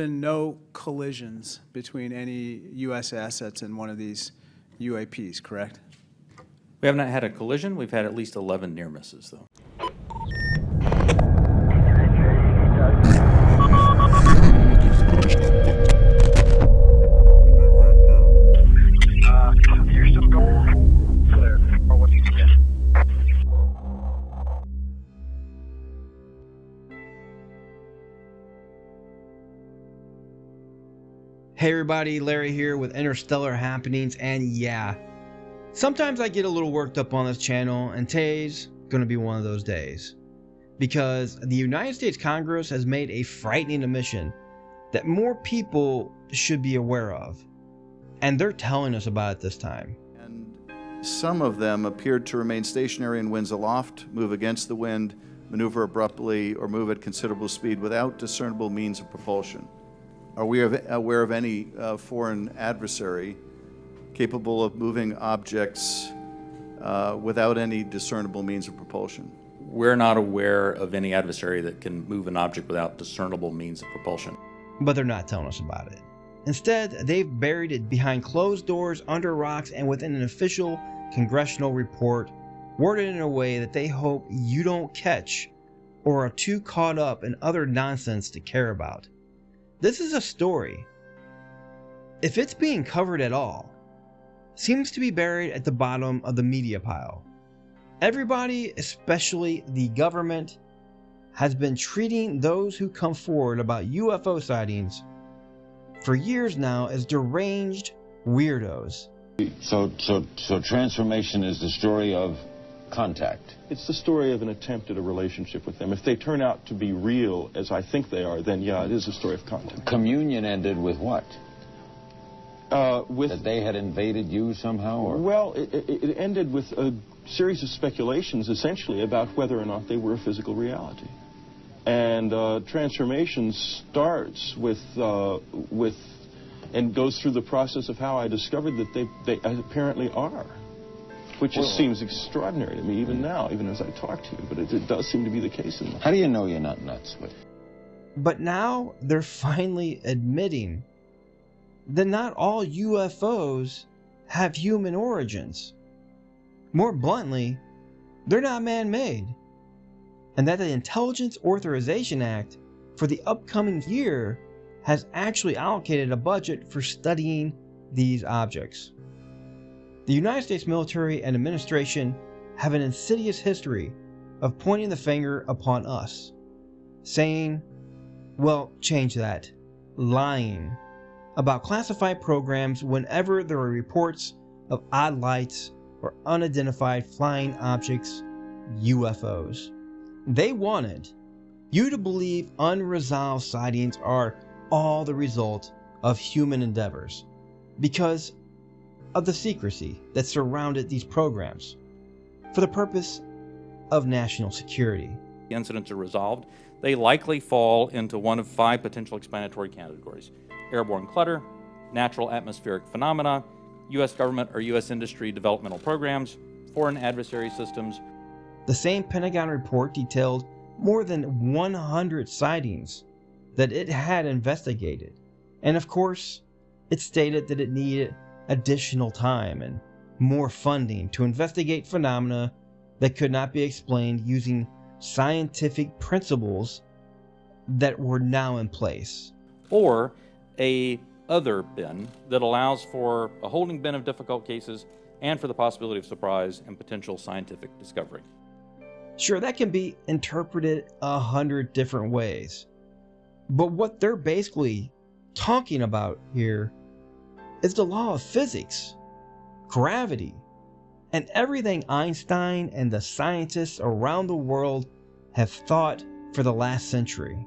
Been no collisions between any U.S. assets and one of these UAPs, correct? We have not had a collision. We've had at least 11 near misses, though. You're still going clear. Or what you suggest? Hey everybody, Larry here with Interstellar Happenings, and yeah, sometimes I get a little worked up on this channel, and today's gonna be one of those days. Because the United States Congress has made a frightening admission that more people should be aware of, and they're telling us about it this time. And some of them appeared to remain stationary in winds aloft, move against the wind, maneuver abruptly, or move at considerable speed without discernible means of propulsion. Are we aware of any foreign adversary capable of moving objects without any discernible means of propulsion? We're not aware of any adversary that can move an object without discernible means of propulsion. But they're not telling us about it. Instead, they've buried it behind closed doors, under rocks, and within an official congressional report, worded in a way that they hope you don't catch or are too caught up in other nonsense to care about. This is a story, if it's being covered at all, seems to be buried at the bottom of the media pile. Everybody, especially the government, has been treating those who come forward about UFO sightings for years now as deranged weirdos. So transformation is the story of contact. It's the story of an attempt at a relationship with them. If they turn out to be real, as I think they are, then yeah, it is a story of contact. Communion ended with what? With that they had invaded you somehow? Or? Well, it ended with a series of speculations, essentially, about whether or not they were a physical reality. And transformation starts with and goes through the process of how I discovered that they apparently are. Which just seems extraordinary to me even now, even as I talk to you. But it does seem to be the case. How do you know you're not nuts with it? But now they're finally admitting that not all UFOs have human origins. More bluntly, they're not man-made. And that the Intelligence Authorization Act for the upcoming year has actually allocated a budget for studying these objects. The United States military and administration have an insidious history of pointing the finger upon us, saying, well, change that, lying about classified programs whenever there are reports of odd lights or unidentified flying objects, UFOs. They wanted you to believe unresolved sightings are all the result of human endeavors because of the secrecy that surrounded these programs for the purpose of national security. The incidents are resolved. They likely fall into one of 5 potential explanatory categories: airborne clutter, natural atmospheric phenomena, U.S. government or U.S. industry developmental programs, foreign adversary systems. The same Pentagon report detailed more than 100 sightings that it had investigated. And of course, it stated that it needed additional time and more funding to investigate phenomena that could not be explained using scientific principles that were now in place. Or a other bin that allows for a holding bin of difficult cases and for the possibility of surprise and potential scientific discovery. Sure, that can be interpreted 100 different ways. But what they're basically talking about here is the law of physics, gravity, and everything Einstein and the scientists around the world have thought for the last century.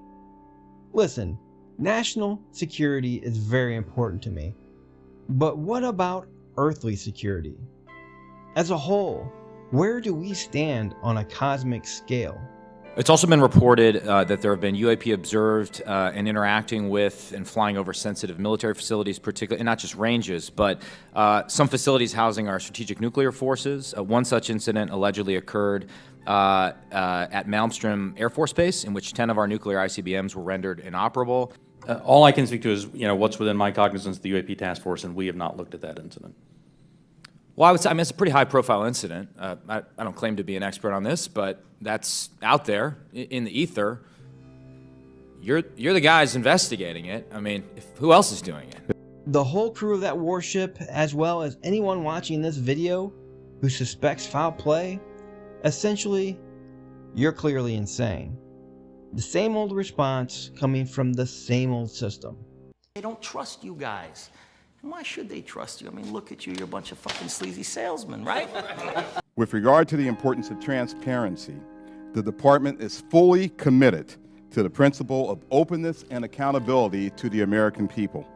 Listen, national security is very important to me. But what about earthly security? As a whole, where do we stand on a cosmic scale? It's also been reported that there have been UAP observed and interacting with and flying over sensitive military facilities, particularly, and not just ranges, but some facilities housing our strategic nuclear forces. One such incident allegedly occurred at Malmstrom Air Force Base, in which 10 of our nuclear ICBMs were rendered inoperable. All I can speak to is, what's within my cognizance of the UAP task force, and we have not looked at that incident. Well, I would say, it's a pretty high-profile incident. I don't claim to be an expert on this, but that's out there in the ether. You're the guys investigating it. Who else is doing it? The whole crew of that warship, as well as anyone watching this video who suspects foul play, essentially, you're clearly insane. The same old response coming from the same old system. They don't trust you guys. Why should they trust you? Look at you, you're a bunch of fucking sleazy salesmen, right? With regard to the importance of transparency, the department is fully committed to the principle of openness and accountability to the American people.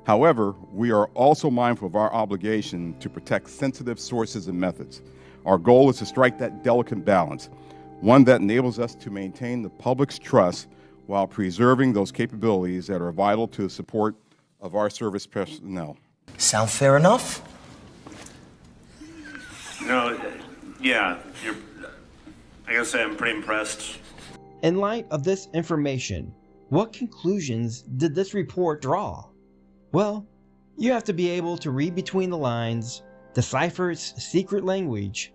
However, we are also mindful of our obligation to protect sensitive sources and methods. Our goal is to strike that delicate balance, one that enables us to maintain the public's trust while preserving those capabilities that are vital to the support of our service personnel. Sound fair enough? Yeah, I gotta say I'm pretty impressed. In light of this information, what conclusions did this report draw? Well, you have to be able to read between the lines, decipher its secret language,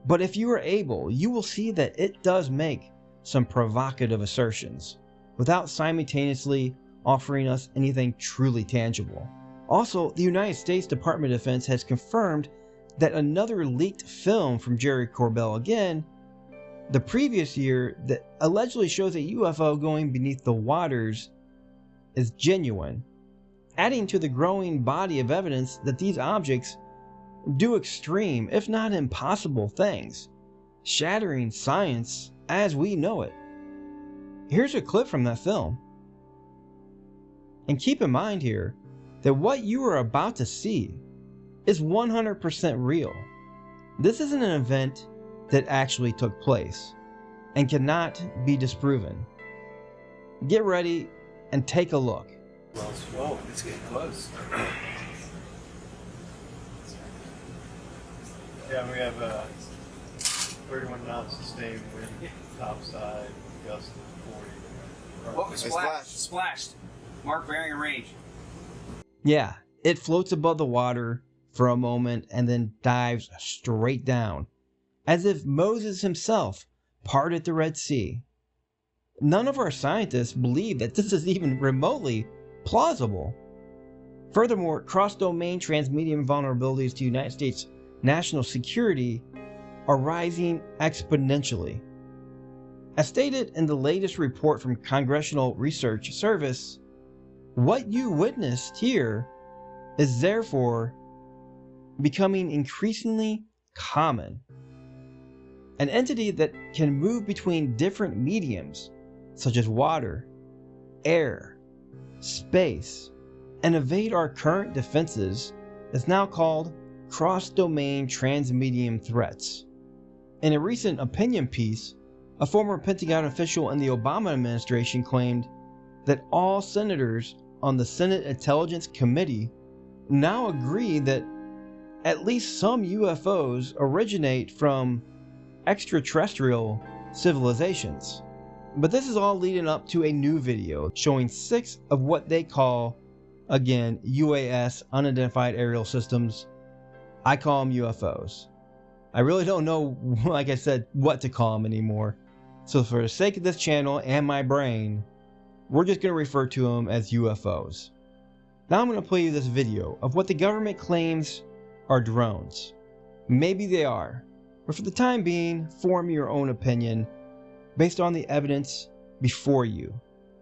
but if you are able, you will see that it does make some provocative assertions, without simultaneously offering us anything truly tangible. Also, the United States Department of Defense has confirmed that another leaked film from Jerry Corbell again, the previous year, that allegedly shows a UFO going beneath the waters is genuine, adding to the growing body of evidence that these objects do extreme, if not impossible things, shattering science as we know it. Here's a clip from that film. And keep in mind here that what you are about to see is 100% real. This isn't an event that actually took place and cannot be disproven. Get ready and take a look. Whoa, it's getting close. Yeah, we have 31 knots sustained wind, topside, gust of 40. Whoa, splashed. Mark bearing and range. Yeah, it floats above the water for a moment and then dives straight down, as if Moses himself parted the Red Sea. None of our scientists believe that this is even remotely plausible. Furthermore, cross-domain transmedium vulnerabilities to United States national security are rising exponentially. As stated in the latest report from Congressional Research Service, what you witnessed here is therefore becoming increasingly common. An entity that can move between different mediums, such as water, air, space, and evade our current defenses, is now called cross-domain transmedium threats. In a recent opinion piece, a former Pentagon official in the Obama administration claimed that all senators on the Senate Intelligence Committee now agree that at least some UFOs originate from extraterrestrial civilizations. But this is all leading up to a new video showing 6 of what they call, again, UAS, unidentified aerial systems. I call them UFOs. I really don't know, like I said, what to call them anymore. So for the sake of this channel and my brain, we're just going to refer to them as UFOs. Now I'm going to play you this video of what the government claims are drones. Maybe they are, but for the time being, form your own opinion based on the evidence before you,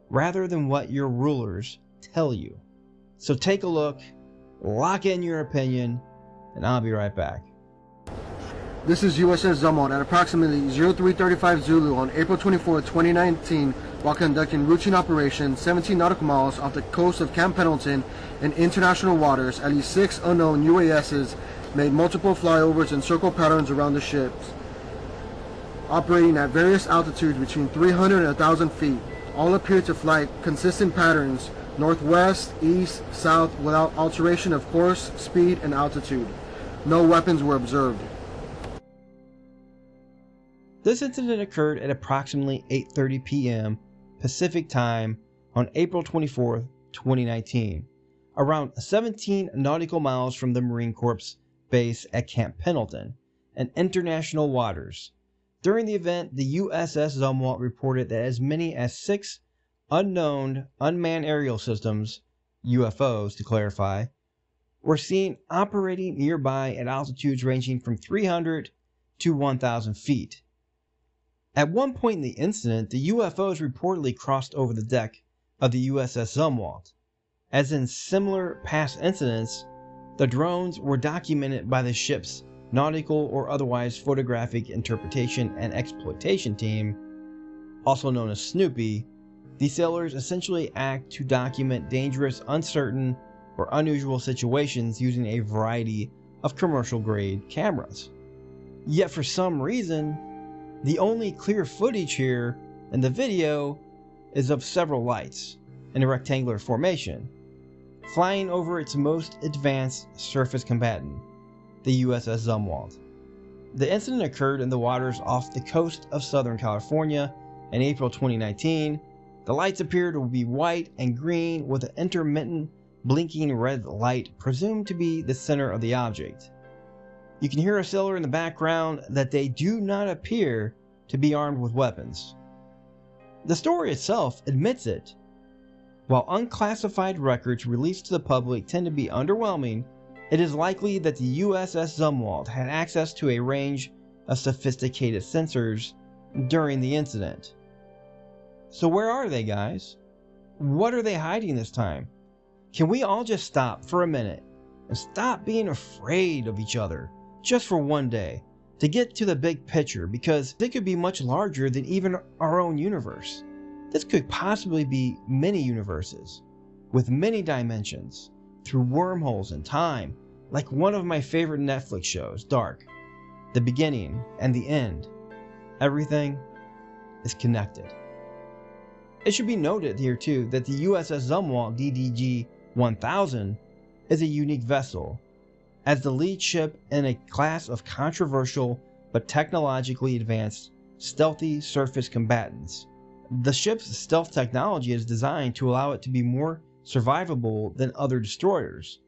rather than what your rulers tell you. So take a look, lock in your opinion, and I'll be right back. This is USS Zumwalt at approximately 0335 Zulu on April 24, 2019, while conducting routine operations 17 nautical miles off the coast of Camp Pendleton in international waters. At least 6 unknown UASs made multiple flyovers and circle patterns around the ships, operating at various altitudes between 300 and 1,000 feet. All appear to fly consistent patterns, northwest, east, south, without alteration of course, speed, and altitude. No weapons were observed. This incident occurred at approximately 8:30 p.m. Pacific time on April 24, 2019, around 17 nautical miles from the Marine Corps base at Camp Pendleton in international waters. During the event, the USS Zumwalt reported that as many as 6 unknown unmanned aerial systems, UFOs to clarify, were seen operating nearby at altitudes ranging from 300 to 1,000 feet. At one point in the incident, the UFOs reportedly crossed over the deck of the USS Zumwalt. As in similar past incidents, the drones were documented by the ship's nautical or otherwise photographic interpretation and exploitation team, also known as Snoopy. These sailors essentially act to document dangerous, uncertain, or unusual situations using a variety of commercial-grade cameras. Yet for some reason, the only clear footage here in the video is of several lights in a rectangular formation, flying over its most advanced surface combatant, the USS Zumwalt. The incident occurred in the waters off the coast of Southern California in April 2019. The lights appear to be white and green with an intermittent blinking red light presumed to be the center of the object. You can hear a sailor in the background that they do not appear to be armed with weapons. The story itself admits it. While unclassified records released to the public tend to be underwhelming, it is likely that the USS Zumwalt had access to a range of sophisticated sensors during the incident. So where are they, guys? What are they hiding this time? Can we all just stop for a minute and stop being afraid of each other just for one day to get to the big picture, because it could be much larger than even our own universe. This could possibly be many universes with many dimensions through wormholes in time, like one of my favorite Netflix shows, Dark. The beginning and the end. Everything is connected. It should be noted here too that the USS Zumwalt DDG-1000 is a unique vessel, as the lead ship in a class of controversial but technologically advanced stealthy surface combatants. The ship's stealth technology is designed to allow it to be more survivable than other destroyers,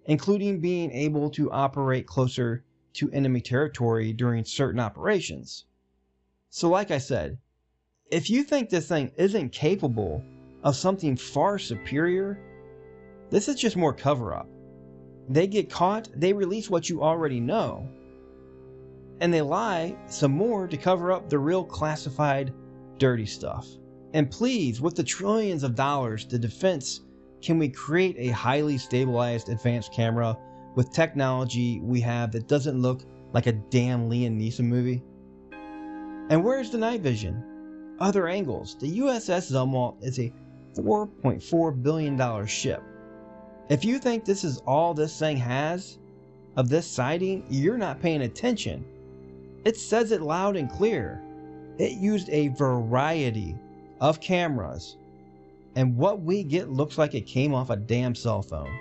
including being able to operate closer to enemy territory during certain operations. So like I said, if you think this thing isn't capable of something far superior, this is just more cover-up. They get caught, they release what you already know, and they lie some more to cover up the real classified, dirty stuff. And please, with the trillions of dollars to defense, can we create a highly stabilized advanced camera with technology we have that doesn't look like a damn Liam Neeson movie? And where's the night vision? Other angles. The USS Zumwalt is a $4.4 billion ship. If you think this is all this thing has of this sighting, you're not paying attention. It says it loud and clear. It used a variety of cameras, and what we get looks like it came off a damn cell phone.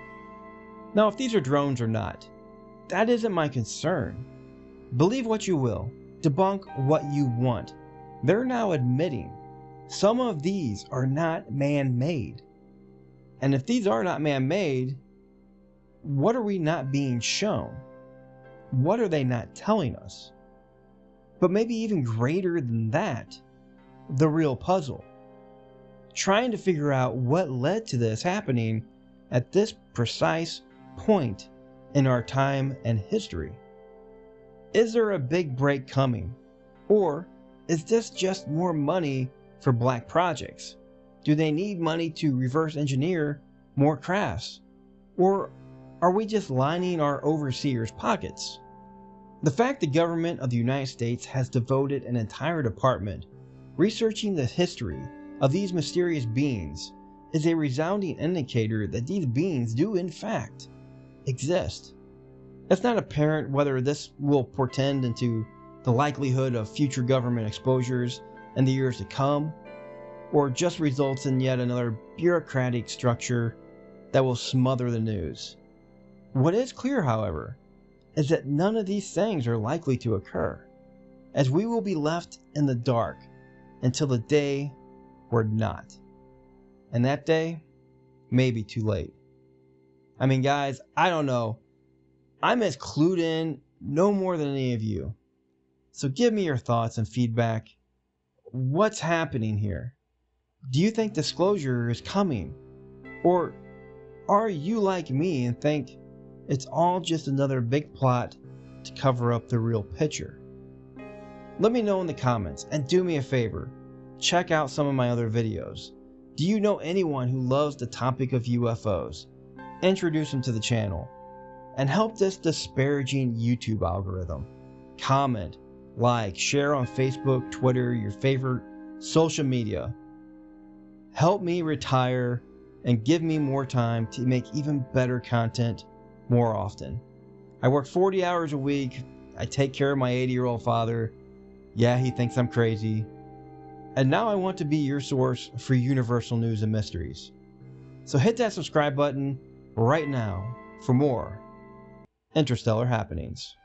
Now, if these are drones or not, that isn't my concern. Believe what you will, debunk what you want. They're now admitting some of these are not man-made. And if these are not man-made, what are we not being shown? What are they not telling us? But maybe even greater than that, the real puzzle. Trying to figure out what led to this happening at this precise point in our time and history. Is there a big break coming? Or is this just more money for black projects? Do they need money to reverse engineer more crafts? Or are we just lining our overseers' pockets? The fact the government of the United States has devoted an entire department researching the history of these mysterious beings is a resounding indicator that these beings do in fact exist. It's not apparent whether this will portend into the likelihood of future government exposures in the years to come, or just results in yet another bureaucratic structure that will smother the news. What is clear, however, is that none of these things are likely to occur, as we will be left in the dark until the day we're not. And that day may be too late. I mean, guys, I don't know. I'm as clued in, no more than any of you. So give me your thoughts and feedback. What's happening here? Do you think disclosure is coming? Or are you like me and think it's all just another big plot to cover up the real picture? Let me know in the comments, and do me a favor, check out some of my other videos. Do you know anyone who loves the topic of UFOs? Introduce them to the channel, and help this disparaging YouTube algorithm. Comment, like, share on Facebook, Twitter, your favorite social media. Help me retire and give me more time to make even better content more often. I work 40 hours a week. I take care of my 80-year-old father. Yeah, he thinks I'm crazy. And now I want to be your source for universal news and mysteries. So hit that subscribe button right now for more interstellar happenings.